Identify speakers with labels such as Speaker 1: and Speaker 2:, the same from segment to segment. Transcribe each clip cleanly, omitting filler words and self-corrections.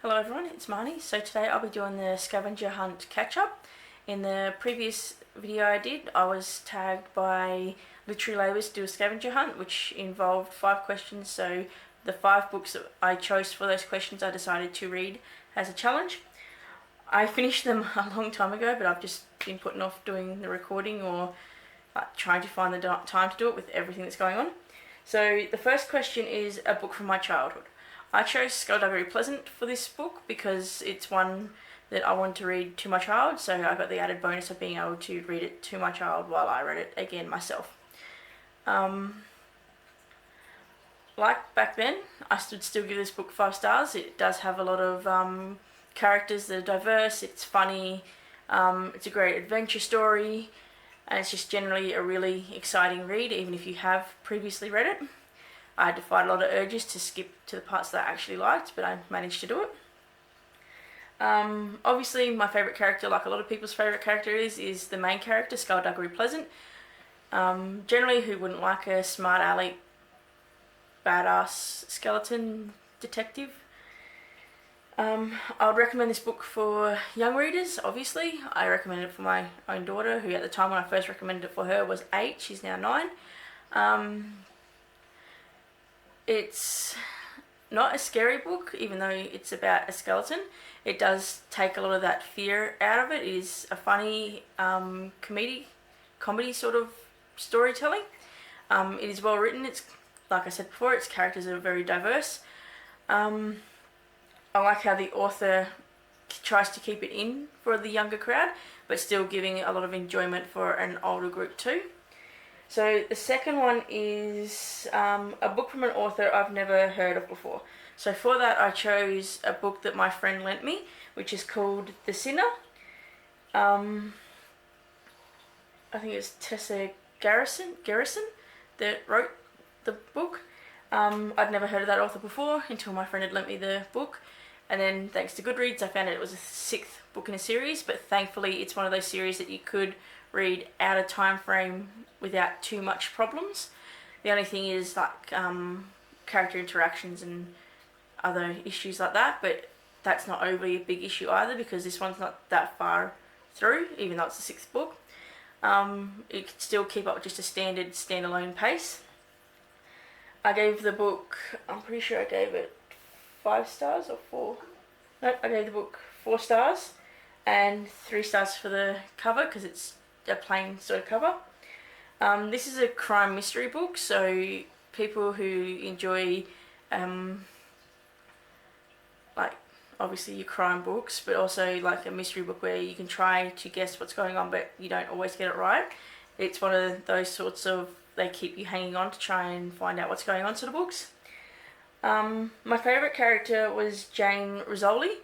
Speaker 1: Hello everyone, it's Marnie. So today I'll be doing the scavenger hunt catch-up. In the previous video I did, I was tagged by Literary Labours to do a scavenger hunt, which involved 5 questions. So the 5 books that I chose for those questions I decided to read as a challenge. I finished them a long time ago, but I've just been putting off doing the recording or trying to find the time to do it with everything that's going on. So the first question is a book from my childhood. I chose Skullduggery Pleasant for this book because it's one that I wanted to read to my child, so I got the added bonus of being able to read it to my child while I read it again myself. Like back then, I would still give this book 5 stars. It does have a lot of characters that are diverse, it's funny, it's a great adventure story, and it's just generally a really exciting read, even if you have previously read it. I had to fight a lot of urges to skip to the parts that I actually liked, but I managed to do it. Obviously, my favourite character, like a lot of people's favourite character is the main character, Skullduggery Pleasant. Generally, who wouldn't like a smart aleck, badass skeleton detective? I would recommend this book for young readers, obviously. I recommend it for my own daughter, who at the time when I first recommended it for her was 8, she's now 9. It's not a scary book, even though it's about a skeleton. It does take a lot of that fear out of it. It is a funny comedy sort of storytelling. It is well written. It's, like I said before, its characters are very diverse. I like how the author tries to keep it in for the younger crowd, but still giving a lot of enjoyment for an older group too. So the second one is a book from an author I've never heard of before. So for that I chose a book that my friend lent me, which is called The Sinner. I think it's Tessa Garrison that wrote the book. I'd never heard of that author before until my friend had lent me the book. And then thanks to Goodreads I found out it was a 6th book in a series, but thankfully it's one of those series that you could read out of time frame without too much problems. The only thing is like character interactions and other issues like that, but that's not overly a big issue either because this one's not that far through, even though it's the 6th book. It could still keep up just a standard standalone pace. I gave the book, I'm pretty sure I gave it 5 stars or 4. Nope, I gave the book 4 stars and 3 stars for the cover because it's a plain sort of cover. This is a crime mystery book, so people who enjoy like obviously your crime books, but also like a mystery book where you can try to guess what's going on but you don't always get it right. It's one of those sorts of, they keep you hanging on to try and find out what's going on sort of books. My favourite character was Jane Rizzoli.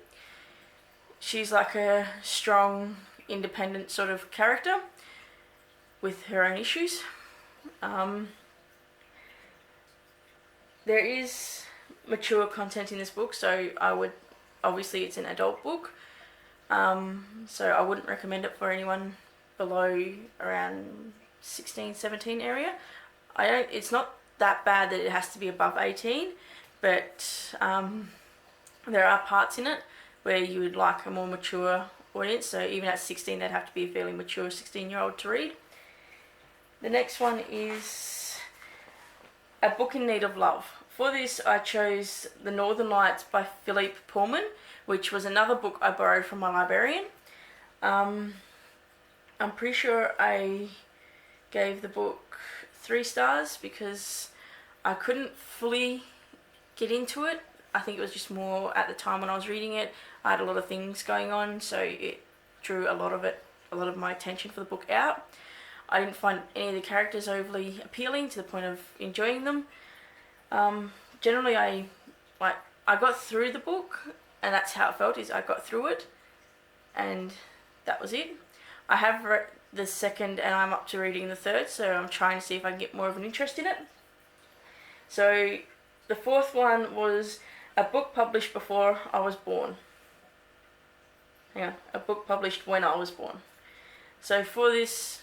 Speaker 1: She's like a strong, independent sort of character with her own issues. There is mature content in this book, so obviously it's an adult book, so I wouldn't recommend it for anyone below around 16, 17 area. It's not that bad that it has to be above 18, but there are parts in it where you would like a more mature audience, so even at 16 they'd have to be a fairly mature 16-year-old to read. The next one is A Book in Need of Love. For this I chose The Northern Lights by Philippe Pullman, which was another book I borrowed from my librarian. I'm pretty sure I gave the book 3 stars because I couldn't fully get into it. I think it was just more at the time when I was reading it, I had a lot of things going on, so it drew a lot of my attention for the book out. I didn't find any of the characters overly appealing to the point of enjoying them. Generally I got through the book, and that's how it felt, is I got through it and that was it. I have read the 2nd and I'm up to reading the 3rd, so I'm trying to see if I can get more of an interest in it. So the 4th one was a book published before I was born. Hang on, a book published when I was born. So for this,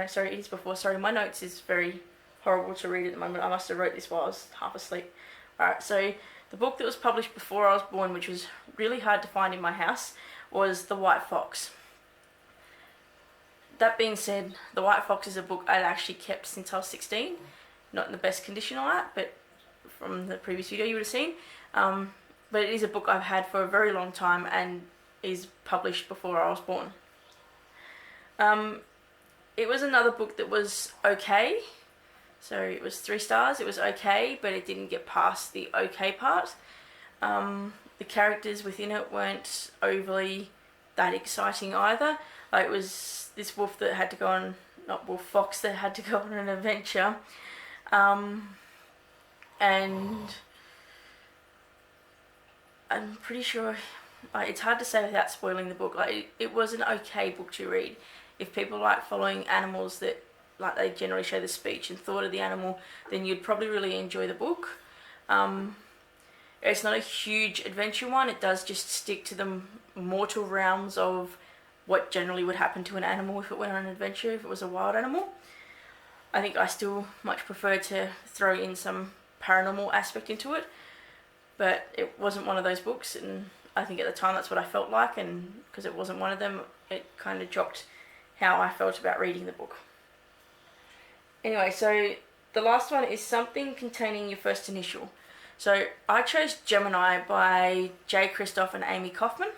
Speaker 1: sorry, it is before. Sorry, my notes is very horrible to read at the moment. I must have wrote this while I was half asleep. Alright, so the book that was published before I was born, which was really hard to find in my house, was The White Fox. That being said, The White Fox is a book I'd actually kept since I was 16. Not in the best condition or that, but from the previous video you would have seen. But it is a book I've had for a very long time and is published before I was born. It was another book that was okay. So it was 3 stars. It was okay, but it didn't get past the okay part. The characters within it weren't overly that exciting either. Like, it was this wolf that had to go on, not wolf, fox that had to go on an adventure. And I'm pretty sure, like, it's hard to say without spoiling the book. Like, it was an okay book to read. If people like following animals that, like, they generally show the speech and thought of the animal, then you'd probably really enjoy the book. It's not a huge adventure one. It does just stick to the mortal realms of what generally would happen to an animal if it went on an adventure, if it was a wild animal. I think I still much prefer to throw in some paranormal aspect into it, but it wasn't one of those books, and I think at the time that's what I felt like, and because it wasn't one of them, it kind of dropped how I felt about reading the book. Anyway, so the last one is Something Containing Your First Initial. So I chose Gemini by Jay Kristoff and Amy Kaufman.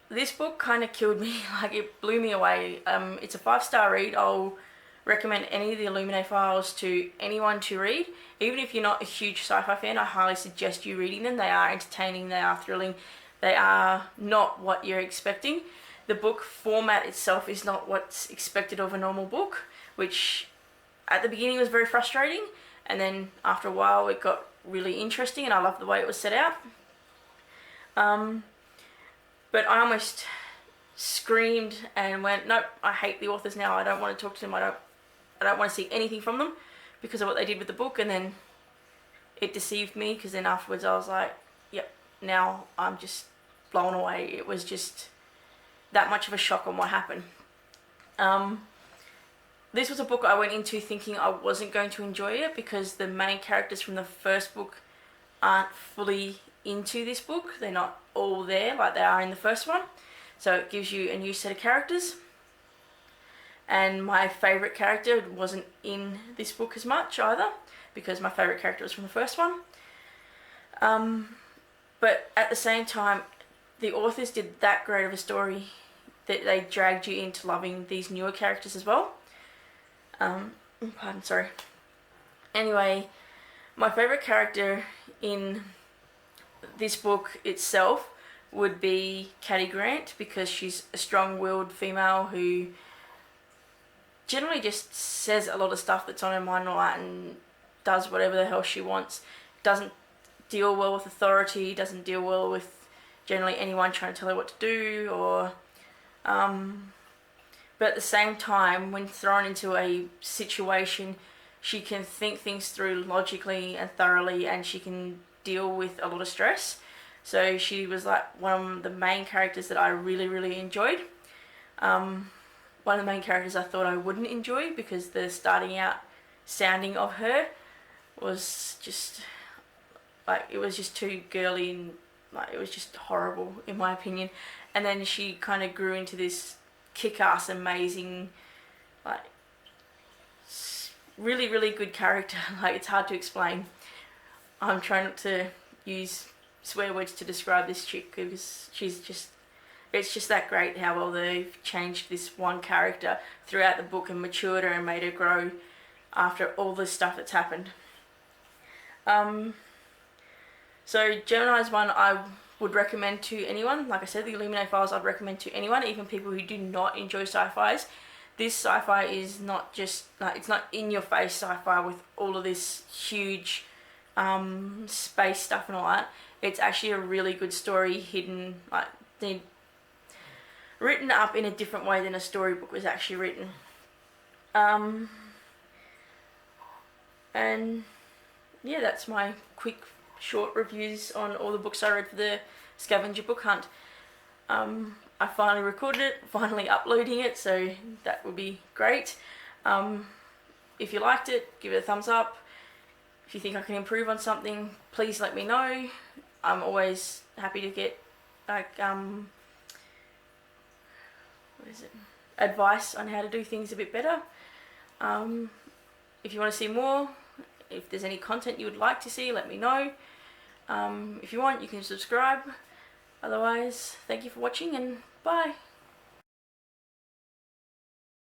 Speaker 1: This book kind of killed me, like, it blew me away. It's a 5-star read. I'll recommend any of the YAAAAAY files to anyone to read. Even if you're not a huge sci-fi fan, I highly suggest you reading them. They are entertaining, they are thrilling, they are not what you're expecting. The book format itself is not what's expected of a normal book, which at the beginning was very frustrating, and then after a while it got really interesting, and I loved the way it was set out. But I almost screamed and went, nope, I hate the authors now. I don't want to talk to them. I don't want to see anything from them because of what they did with the book. And then it deceived me, because then afterwards I was like, yep, now I'm just blown away. It was just that much of a shock on what happened. This was a book I went into thinking I wasn't going to enjoy it, because the main characters from the first book aren't fully into this book. They're not all there like they are in the first one. So it gives you a new set of characters. And my favourite character wasn't in this book as much either, because my favourite character was from the first one. But at the same time, the authors did that great of a story that they dragged you into loving these newer characters as well. Anyway, my favourite character in this book itself would be Cady Grant, because she's a strong-willed female who generally just says a lot of stuff that's on her mind a lot and does whatever the hell she wants. Doesn't deal well with authority, doesn't deal well with generally anyone trying to tell her what to do, or but at the same time, when thrown into a situation, she can think things through logically and thoroughly, and she can deal with a lot of stress. So she was like one of the main characters that I really, really enjoyed. One of the main characters I thought I wouldn't enjoy, because the starting out sounding of her was just like, it was just too girly, and like, it was just horrible in my opinion. And then she kind of grew into this kick-ass, amazing, like, really, really good character. Like, it's hard to explain. I'm trying not to use swear words to describe this chick, because she's just, it's just that great how well they've changed this one character throughout the book and matured her and made her grow after all this stuff that's happened. So Gemini's one I would recommend to anyone. Like I said, the YAAAAAY files I'd recommend to anyone, even people who do not enjoy sci-fis. This sci-fi is not just, like, it's not in-your-face sci-fi with all of this huge space stuff and all that. It's actually a really good story, hidden, like, written up in a different way than a storybook was actually written. And yeah, that's my quick, short reviews on all the books I read for the scavenger book hunt. I finally recorded it, finally uploading it, so that would be great. If you liked it, give it a thumbs up. If you think I can improve on something, please let me know. I'm always happy to get like advice on how to do things a bit better. If you want to see more, if there's any content you would like to see, let me know. If you want, you can subscribe. Otherwise, thank you for watching and bye.